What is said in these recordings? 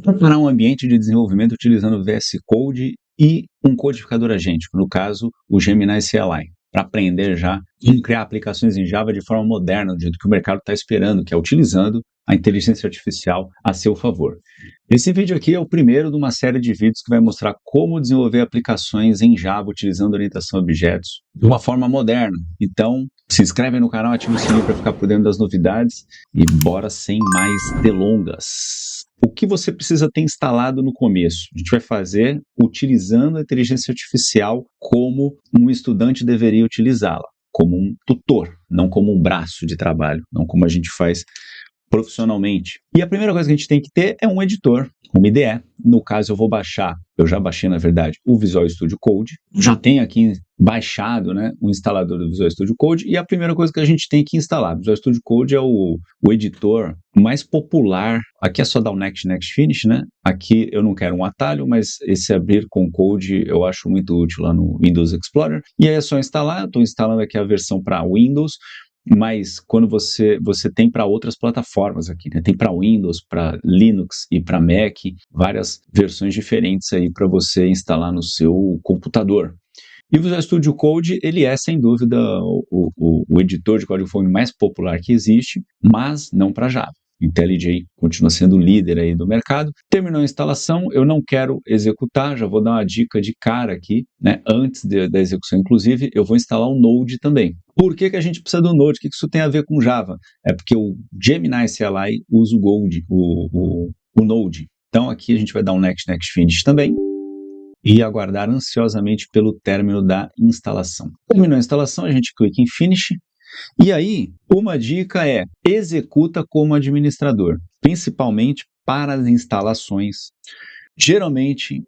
Preparar um ambiente de desenvolvimento utilizando VS Code e um codificador agêntico, no caso, o Gemini CLI, para aprender já como criar aplicações em Java de forma moderna, do jeito que o mercado está esperando, que é utilizando a inteligência artificial a seu favor. Esse vídeo aqui é o primeiro de uma série de vídeos que vai mostrar como desenvolver aplicações em Java utilizando orientação a objetos de uma forma moderna. Então, se inscreve no canal, ativa o sininho para ficar por dentro das novidades e bora sem mais delongas. O que você precisa ter instalado no começo? A gente vai fazer utilizando a inteligência artificial como um estudante deveria utilizá-la, como um tutor, não como um braço de trabalho, não como a gente faz profissionalmente. E a primeira coisa que a gente tem que ter é um editor, uma IDE. No caso, eu já baixei, na verdade, o Visual Studio Code. Já tenho aqui baixado, né, o instalador do Visual Studio Code. E a primeira coisa que a gente tem que instalar, o Visual Studio Code é o editor mais popular. Aqui é só dar o Next, Next, Finish, né? Aqui eu não quero um atalho, mas esse abrir com code eu acho muito útil lá no Windows Explorer. E aí é só instalar. Eu estou instalando aqui a versão para Windows. Mas quando você tem para outras plataformas aqui, né? Tem para Windows, para Linux e para Mac, várias versões diferentes aí para você instalar no seu computador. E o Visual Studio Code, ele é sem dúvida o editor de código-fonte mais popular que existe, mas não para Java. IntelliJ continua sendo o líder aí do mercado. Terminou a instalação, eu não quero executar, já vou dar uma dica de cara aqui, né? Antes da execução, inclusive, eu vou instalar um Node também. Por que a gente precisa do Node? O que isso tem a ver com Java? É porque o Gemini CLI usa o Node. Então aqui a gente vai dar um Next, Next, Finish também e aguardar ansiosamente pelo término da instalação. Terminou a instalação, a gente clica em Finish. E aí, uma dica é, executa como administrador, principalmente para as instalações. Geralmente,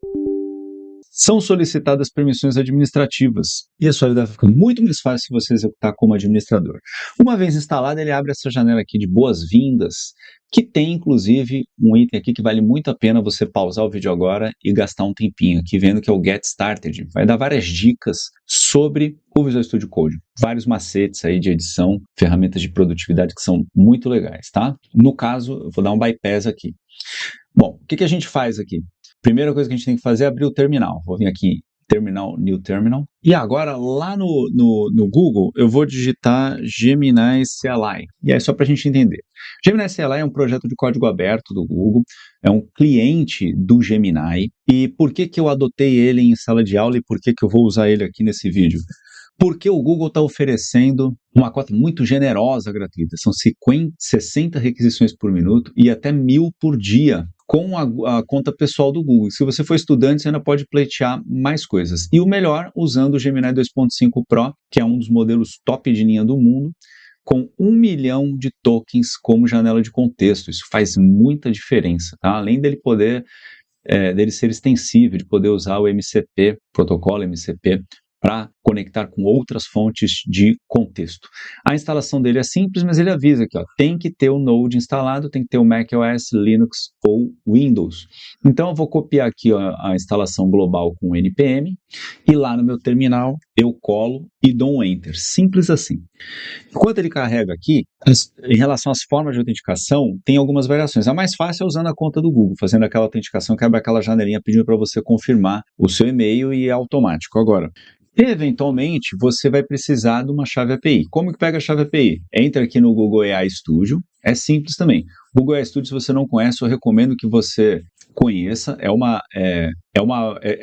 são solicitadas permissões administrativas e a sua vida fica muito mais fácil se você executar como administrador. Uma vez instalado, ele abre essa janela aqui de boas-vindas, que tem inclusive um item aqui que vale muito a pena você pausar o vídeo agora e gastar um tempinho aqui vendo, que é o Get Started. Vai dar várias dicas sobre o Visual Studio Code, vários macetes aí de edição, ferramentas de produtividade que são muito legais, tá? No caso, eu vou dar um bypass aqui. Bom, o que a gente faz aqui? Primeira coisa que a gente tem que fazer é abrir o terminal. Vou vir aqui, terminal, new terminal. E agora, lá no Google, eu vou digitar Gemini CLI. E aí, só para a gente entender. Gemini CLI é um projeto de código aberto do Google, é um cliente do Gemini. E por que eu adotei ele em sala de aula e por que eu vou usar ele aqui nesse vídeo? Porque o Google está oferecendo uma cota muito generosa gratuita. São 60 requisições por minuto e até 1.000 por dia com a conta pessoal do Google. Se você for estudante, você ainda pode pleitear mais coisas. E o melhor, usando o Gemini 2.5 Pro, que é um dos modelos top de linha do mundo, com 1 milhão de tokens como janela de contexto. Isso faz muita diferença, tá? Além dele dele ser extensível, de poder usar o MCP, protocolo MCP, para conectar com outras fontes de contexto. A instalação dele é simples, mas ele avisa aqui, ó, tem que ter o Node instalado, tem que ter o macOS, Linux ou Windows. Então eu vou copiar aqui ó, a instalação global com npm e lá no meu terminal eu colo e dou um Enter. Simples assim. Enquanto ele carrega aqui, em relação às formas de autenticação, tem algumas variações. A mais fácil é usando a conta do Google, fazendo aquela autenticação que abre aquela janelinha pedindo para você confirmar o seu e-mail e é automático. Agora, eventualmente, você vai precisar de uma chave API. Como que pega a chave API? Entra aqui no Google AI Studio, é simples também. Google AI Studio, se você não conhece, eu recomendo que você conheça, é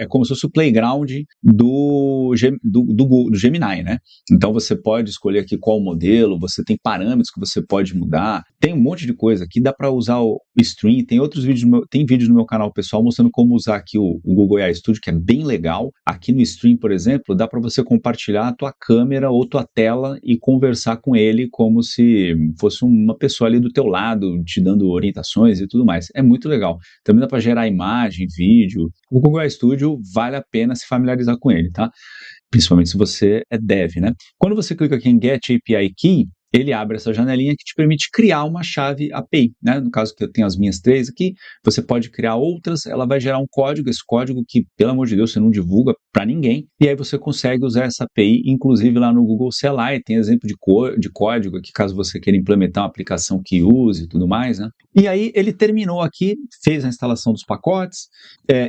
como se fosse o playground do Gemini, né? Então você pode escolher aqui qual modelo, você tem parâmetros que você pode mudar, tem um monte de coisa aqui, dá para usar o Stream, tem outros vídeos, tem vídeos no meu canal pessoal mostrando como usar aqui o Google AI Studio, que é bem legal. Aqui no Stream, por exemplo, dá para você compartilhar a tua câmera ou tua tela e conversar com ele como se fosse uma pessoa ali do teu lado, te dando orientações e tudo mais. É muito legal. Também dá para gerar imagem, vídeo. O Google AI Studio vale a pena se familiarizar com ele, tá? Principalmente se você é dev, né? Quando você clica aqui em Get API Key, ele abre essa janelinha que te permite criar uma chave API, né? No caso que eu tenho as minhas 3 aqui, você pode criar outras, ela vai gerar um código, esse código que, pelo amor de Deus, você não divulga para ninguém, e aí você consegue usar essa API, inclusive lá no Google CLI, tem exemplo de código aqui, caso você queira implementar uma aplicação que use e tudo mais, né? E aí ele terminou aqui, fez a instalação dos pacotes,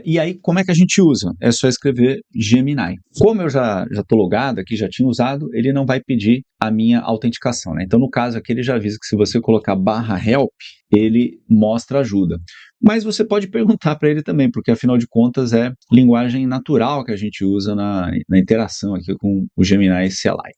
e aí como é que a gente usa? É só escrever Gemini. Como eu já estou logado aqui, já tinha usado, ele não vai pedir a minha autenticação, né? Então no caso aqui ele já avisa que se você colocar /help, ele mostra ajuda. Mas você pode perguntar para ele também, porque afinal de contas é linguagem natural que a gente usa na interação aqui com o Gemini CLI.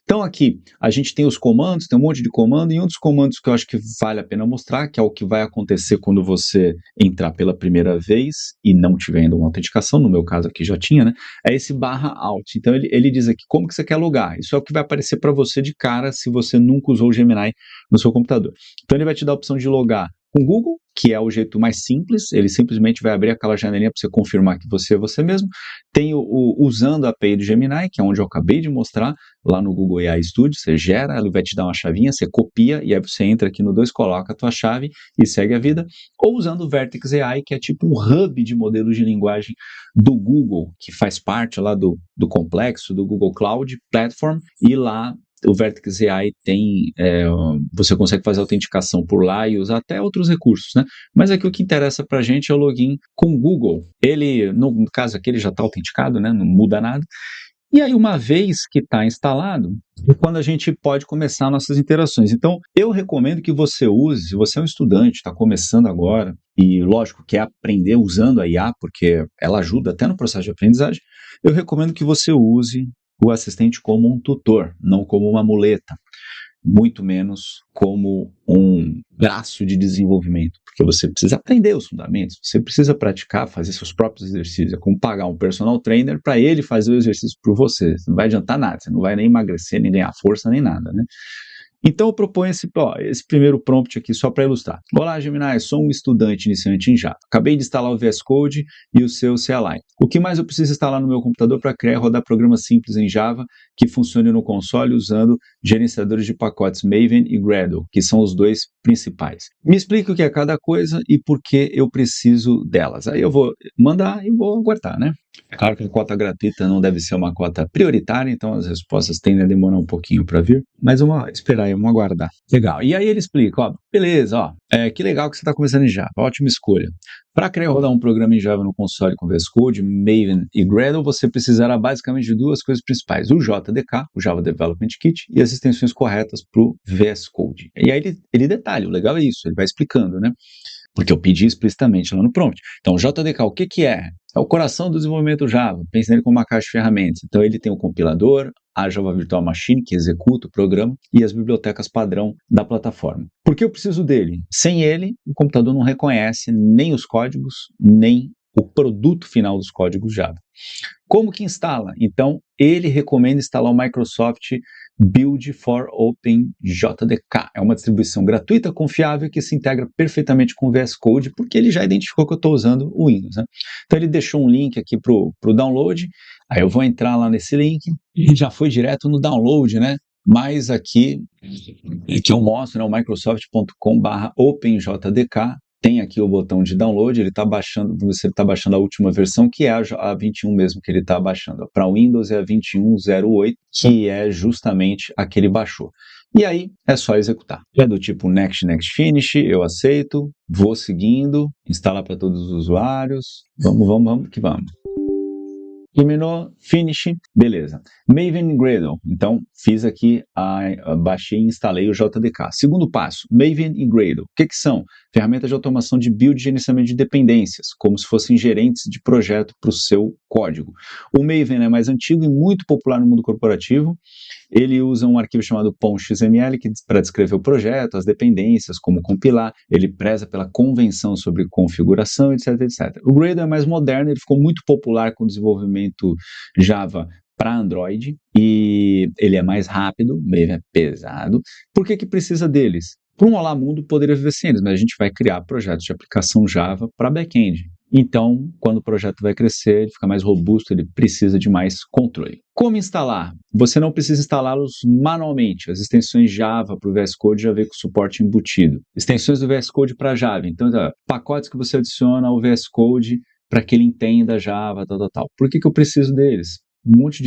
Então aqui a gente tem os comandos, tem um monte de comando, e um dos comandos que eu acho que vale a pena mostrar, que é o que vai acontecer quando você entrar pela primeira vez e não tiver ainda uma autenticação, no meu caso aqui já tinha, né? É esse /alt. Então ele diz aqui como que você quer logar. Isso é o que vai aparecer para você de cara se você nunca usou o Gemini no seu computador. Então ele vai te dar a opção de logar com o Google, que é o jeito mais simples, ele simplesmente vai abrir aquela janelinha para você confirmar que você é você mesmo. Tem usando a API do Gemini, que é onde eu acabei de mostrar, lá no Google AI Studio, você gera, ele vai te dar uma chavinha, você copia, e aí você entra aqui no 2, coloca a tua chave e segue a vida. Ou usando o Vertex AI, que é tipo um hub de modelos de linguagem do Google, que faz parte lá do complexo do Google Cloud Platform, e lá o Vertex AI tem, você consegue fazer autenticação por lá e usar até outros recursos, né? Mas aqui o que interessa pra gente é o login com o Google. Ele, no caso aqui, ele já está autenticado, né? Não muda nada. E aí, uma vez que está instalado, é quando a gente pode começar nossas interações. Então, eu recomendo que você use, se você é um estudante, está começando agora, e lógico, quer aprender usando a IA, porque ela ajuda até no processo de aprendizagem, eu recomendo que você use o assistente como um tutor, não como uma muleta, muito menos como um braço de desenvolvimento, porque você precisa aprender os fundamentos, você precisa praticar, fazer seus próprios exercícios, é como pagar um personal trainer para ele fazer o exercício por você, não vai adiantar nada, você não vai nem emagrecer, nem ganhar força, nem nada, né? Então eu proponho esse primeiro prompt aqui só para ilustrar. Olá, Gemini, sou um estudante iniciante em Java. Acabei de instalar o VS Code e o seu CLI. O que mais eu preciso instalar no meu computador para criar e rodar programas simples em Java que funcionem no console usando gerenciadores de pacotes Maven e Gradle, que são os dois principais. Me explique o que é cada coisa e por que eu preciso delas. Aí eu vou mandar e vou aguardar, né? É claro que a cota gratuita não deve ser uma cota prioritária, então as respostas tendem a demorar um pouquinho para vir, mas vamos esperar aí, vamos aguardar. Legal. E aí ele explica, ó, beleza, ó, que legal que você está começando em Java, ótima escolha. Para criar e rodar um programa em Java no console com VS Code, Maven e Gradle, você precisará basicamente de duas coisas principais, o JDK, o Java Development Kit, e as extensões corretas para o VS Code. E aí ele detalha, o legal é isso, ele vai explicando, né? Porque eu pedi explicitamente lá no prompt. Então, o JDK, o que é? É o coração do desenvolvimento Java. Pense nele como uma caixa de ferramentas. Então, ele tem o compilador, a Java Virtual Machine, que executa o programa, e as bibliotecas padrão da plataforma. Por que eu preciso dele? Sem ele, o computador não reconhece nem os códigos, nem o produto final dos códigos Java. Como que instala? Então, ele recomenda instalar o Microsoft Build for Open JDK. É uma distribuição gratuita, confiável, que se integra perfeitamente com o VS Code, porque ele já identificou que eu estou usando o Windows, né? Então ele deixou um link aqui para o download, aí eu vou entrar lá nesse link, e já foi direto no download, né? Mas aqui, que eu mostro, né, o microsoft.com/openjdk, tem aqui o botão de download, ele está baixando, você está baixando a última versão, que é a 21 mesmo que ele está baixando. Para Windows é a 21.08, que é justamente a que ele baixou. E aí é só executar. É do tipo next, next, finish, eu aceito, vou seguindo, instalar para todos os usuários, vamos que vamos. Terminou, finish, beleza. Maven e Gradle, então fiz aqui, baixei e instalei o JDK. Segundo passo, Maven e Gradle. O que são? Ferramentas de automação de build e gerenciamento de dependências, como se fossem gerentes de projeto para o seu código. O Maven é mais antigo e muito popular no mundo corporativo. Ele usa um arquivo chamado POM.xml para descrever o projeto, as dependências, como compilar. Ele preza pela convenção sobre configuração, etc, etc. O Gradle é mais moderno, ele ficou muito popular com o desenvolvimento Java para Android e ele é mais rápido, o Maven é pesado. Por que precisa deles? Para um Olá Mundo poderia viver sem eles, mas a gente vai criar projetos de aplicação Java para back-end. Então, quando o projeto vai crescer, ele fica mais robusto, ele precisa de mais controle. Como instalar? Você não precisa instalá-los manualmente. As extensões Java para o VS Code já vem com suporte embutido. Extensões do VS Code para Java. Então, pacotes que você adiciona ao VS Code para que ele entenda Java, tal. Por que eu preciso deles? Um monte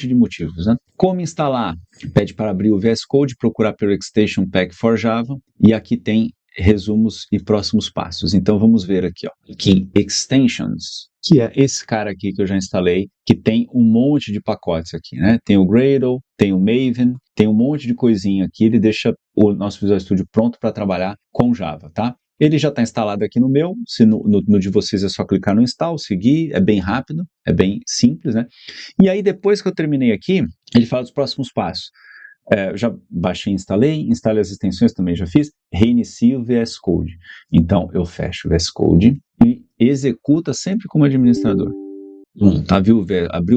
de motivos, né? Como instalar? Pede para abrir o VS Code, procurar pelo Extension Pack for Java, e aqui tem resumos e próximos passos. Então vamos ver aqui, aqui em Extensions, que é esse cara aqui que eu já instalei, que tem um monte de pacotes aqui, né? Tem o Gradle, tem o Maven, tem um monte de coisinha aqui, ele deixa o nosso Visual Studio pronto para trabalhar com Java, tá? Ele já está instalado aqui no meu, se no de vocês é só clicar no install, seguir, é bem rápido, é bem simples, né? E aí depois que eu terminei aqui, ele fala dos próximos passos. Eu já baixei e instalei as extensões, também já fiz, reinicio o VS Code. Então eu fecho o VS Code e executa sempre como administrador. Abriu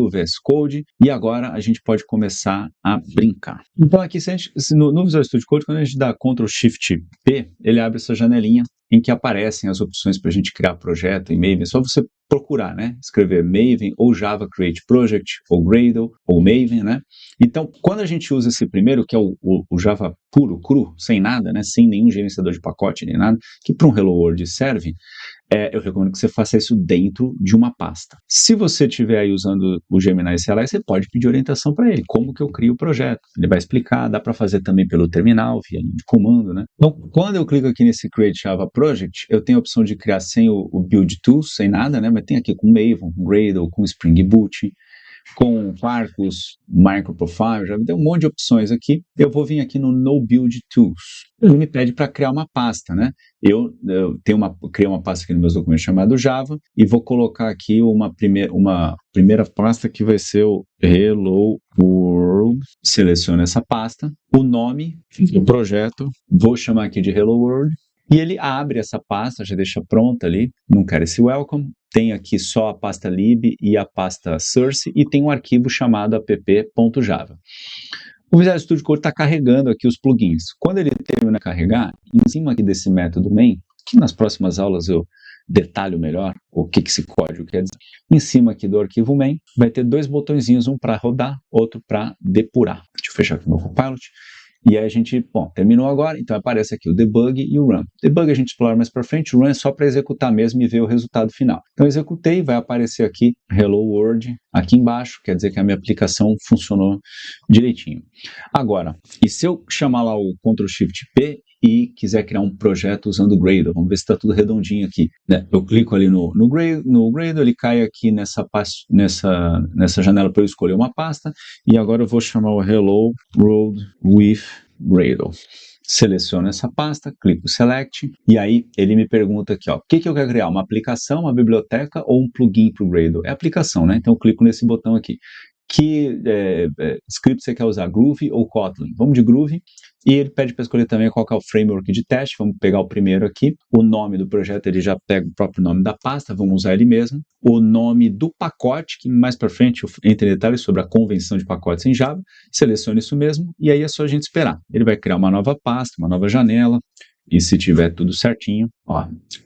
o VS Code e agora a gente pode começar a brincar. Então aqui no Visual Studio Code, quando a gente dá Ctrl Shift P, ele abre essa janelinha em que aparecem as opções para a gente criar projeto em Maven. É só você procurar, né? Escrever Maven ou Java Create Project ou Gradle ou Maven, né? Então, quando a gente usa esse primeiro, que é o Java puro, cru, sem nada, né? Sem nenhum gerenciador de pacote nem nada, que para um Hello World serve, eu recomendo que você faça isso dentro de uma pasta. Se você estiver aí usando o Gemini CLI, você pode pedir orientação para ele, como que eu crio o projeto. Ele vai explicar, dá para fazer também pelo terminal, via linha de comando, né? Então, quando eu clico aqui nesse Create Java Project, eu tenho a opção de criar sem o Build Tools, sem nada, né? Mas tem aqui com Maven, com Gradle, com Spring Boot, com Quarkus, Microprofile, já tem um monte de opções aqui. Eu vou vir aqui no No Build Tools. Ele me pede para criar uma pasta, né? Eu criei uma pasta aqui nos meus documentos chamado Java e vou colocar aqui uma primeira pasta que vai ser o Hello World. Seleciono essa pasta, o nome do projeto, vou chamar aqui de Hello World. E ele abre essa pasta, já deixa pronta ali, não quero esse welcome, tem aqui só a pasta lib e a pasta source e tem um arquivo chamado app.java. O Visual Studio Code está carregando aqui os plugins. Quando ele termina de carregar, em cima aqui desse método main, que nas próximas aulas eu detalho melhor o que esse código quer dizer, em cima aqui do arquivo main vai ter dois botõezinhos, um para rodar, outro para depurar. Deixa eu fechar aqui o meu Copilot. E aí a gente, terminou agora, então aparece aqui o debug e o run. Debug a gente explora mais para frente, o run é só para executar mesmo e ver o resultado final. Então eu executei, vai aparecer aqui Hello World aqui embaixo, quer dizer que a minha aplicação funcionou direitinho. Agora, e se eu chamar lá o Ctrl Shift P e quiser criar um projeto usando o Gradle, vamos ver se está tudo redondinho aqui, né? Eu clico ali no Gradle, ele cai aqui nessa janela para eu escolher uma pasta, e agora eu vou chamar o Hello World with Gradle. Seleciono essa pasta, clico Select, e aí ele me pergunta aqui, o que eu quero criar? Uma aplicação, uma biblioteca ou um plugin para o Gradle? É aplicação, né? Então eu clico nesse botão aqui. Que script você quer usar, Groovy ou Kotlin? Vamos de Groovy. E ele pede para escolher também qual que é o framework de teste. Vamos pegar o primeiro aqui. O nome do projeto, ele já pega o próprio nome da pasta, vamos usar ele mesmo. O nome do pacote, que mais para frente eu entro em detalhes sobre a convenção de pacotes em Java. Selecione isso mesmo e aí é só a gente esperar. Ele vai criar uma nova pasta, uma nova janela. E se tiver tudo certinho,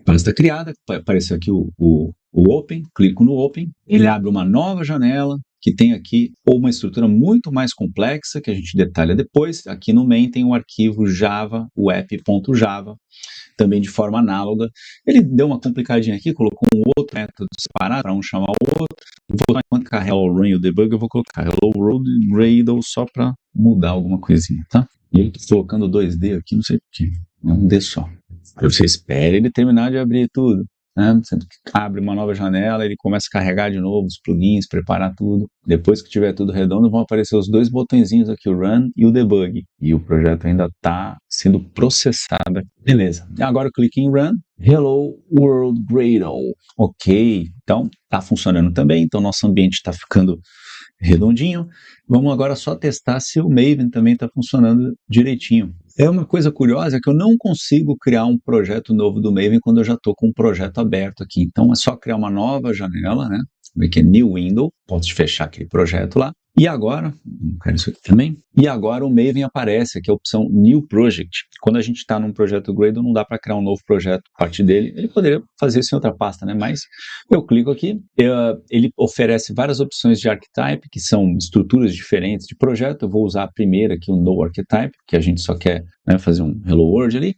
pasta criada, aparece aqui o Open, clico no Open, ele abre uma nova janela, que tem aqui uma estrutura muito mais complexa, que a gente detalha depois. Aqui no main tem um arquivo Java, o app.java, também de forma análoga. Ele deu uma complicadinha aqui, colocou um outro método separado para um chamar o outro. Enquanto carrega o run e o debug, eu vou colocar Hello World Gradle só para mudar alguma coisinha, tá? E eu estou colocando 2D aqui, não sei porquê, é um D só. Aí você espera ele terminar de abrir tudo. Né? Você abre uma nova janela, ele começa a carregar de novo os plugins, preparar tudo. Depois que tiver tudo redondo, vão aparecer os dois botõezinhos aqui, o Run e o Debug. E o projeto ainda está sendo processado. Beleza. Agora eu clico em Run. Hello World Gradle. Ok. Então, está funcionando também. Então, nosso ambiente está ficando redondinho. Vamos agora só testar se o Maven também está funcionando direitinho. É uma coisa curiosa que eu não consigo criar um projeto novo do Maven quando eu já estou com um projeto aberto aqui. Então é só criar uma nova janela, né? Que é New Window, posso fechar aquele projeto lá. E agora, não quero isso aqui também, e agora o Maven aparece, aqui a opção New Project. Quando a gente está num projeto Gradle, não dá para criar um novo projeto a partir dele. Ele poderia fazer isso em outra pasta, né? Mas eu clico aqui, ele oferece várias opções de archetype, que são estruturas diferentes de projeto. Eu vou usar a primeira aqui, o No Archetype, que a gente só quer, né, fazer um Hello World ali.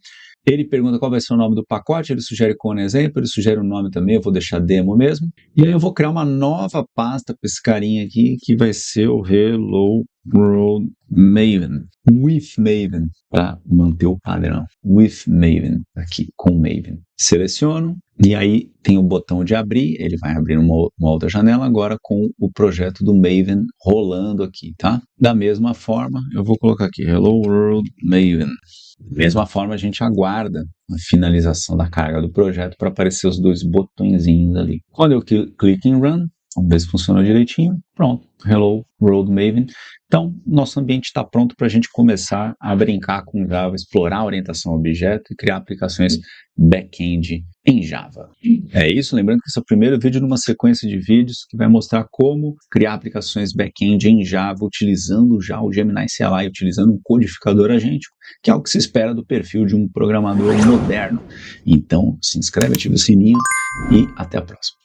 Ele pergunta qual vai ser o nome do pacote, ele sugere com exemplo, ele sugere o nome também, eu vou deixar demo mesmo. E aí eu vou criar uma nova pasta com esse carinha aqui, que vai ser o Hello World Maven, with Maven, para manter o padrão. With Maven, aqui, com Maven. Seleciono, e aí tem o botão de abrir, ele vai abrir uma outra janela agora com o projeto do Maven rolando aqui, tá? Da mesma forma, eu vou colocar aqui, Hello World Maven. Da mesma forma, a gente aguarda a finalização da carga do projeto para aparecer os dois botõezinhos ali. Quando eu clico em Run, vamos ver se funcionou direitinho. Pronto, Hello World Maven. Então, nosso ambiente está pronto para a gente começar a brincar com Java, explorar a orientação a objeto e criar aplicações back-end em Java. É isso, lembrando que esse é o primeiro vídeo numa sequência de vídeos que vai mostrar como criar aplicações back-end em Java utilizando já o Gemini CLI, utilizando um codificador agêntico, que é o que se espera do perfil de um programador moderno. Então, se inscreve, ativa o sininho e até a próxima.